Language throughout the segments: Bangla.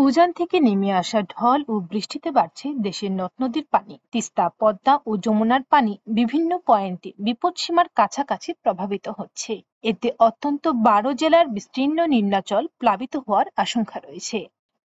উজান থেকে নেমে আসা ঢল ও বৃষ্টিতে বাড়ছে দেশের নদ-নদীর পানি। তিস্তা, পদ্মা ও যমুনার পানি বিভিন্ন পয়েন্টে বিপদসীমার কাছাকাছি প্রভাবিত হচ্ছে। এতে অত্যন্ত 12 জেলার বিস্তীর্ণ নিম্নাঞ্চল প্লাবিত হওয়ার আশঙ্কা রয়েছে।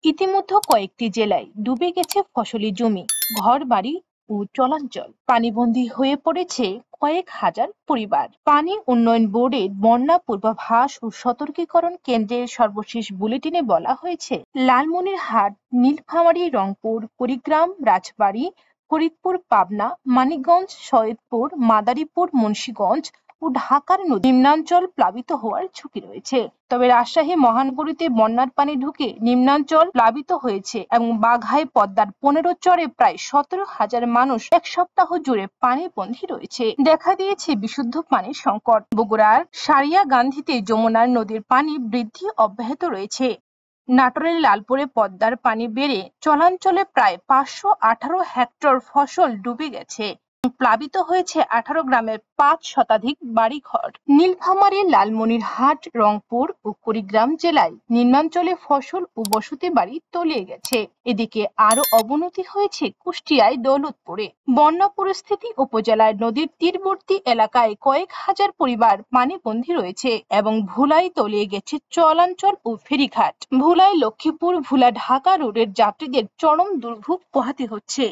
ইতিমধ্যে কয়েকটি জেলায় ডুবে গেছে ফসলি জমি, ঘরবাড়ি ও চলাঞ্চল। পানিবন্দী হয়ে পড়েছে কয়েক হাজার পরিবার। পানি উন্নয়ন বোর্ডের বন্যা পূর্বাভাস ও সতর্কীকরণ কেন্দ্রের সর্বশেষ বুলেটিনে বলা হয়েছে, লালমনিরহাট, নীলফামারী, রংপুর, কুড়িগ্রাম, রাজবাড়ী, ফরিদপুর, পাবনা, মানিকগঞ্জ, সৈয়দপুর, মাদারীপুর, মুন্সিগঞ্জ ও ঢাকার নিম্নাঞ্চল প্লাবিত হওয়ার ঝুঁকি রয়েছে। তবে রাজশাহী মহানগরীতে বন্যার পানি ঢুকে নিম্নাঞ্চল প্লাবিত হয়েছে এবং বাঘায় পদ্মার 15 চরে প্রায় 17,000 মানুষ এক সপ্তাহ জুড়ে পানিবন্দী রয়েছে। দেখা দিয়েছে বিশুদ্ধ পানির সংকট। বগুড়ার সারিয়াকান্দিতে যমুনার নদীর পানি বৃদ্ধি অব্যাহত রয়েছে। নাটোরের লালপুরে পদ্মার পানি বেড়ে চলাঞ্চলে প্রায় 518 হেক্টর ফসল ডুবে গেছে। প্লাবিত হয়েছে 18 গ্রামের 5 শতাধিক বাড়িঘর। নীলফামারী, লালমনিরহাট, রংপুর ও কুড়িগ্রাম জেলায় নিম্নাঞ্চলে ফসল ও বসতি বাড়ি তলিয়ে গেছে। এদিকে আরো অবনতি হয়েছে কুষ্টিয়ায় দৌলতপুরে। বন্যা পরিস্থিতি উপজেলার নদীর তীরবর্তী এলাকায় কয়েক হাজার পরিবার পানিবন্দী রয়েছে এবং ভোলায় তলিয়ে গেছে চলাঞ্চল ও ফেরিঘাট। ভোলায় লক্ষ্মীপুর, ভোলা ঢাকা রোডের যাত্রীদের চরম দুর্ভোগ পোহাতে হচ্ছে।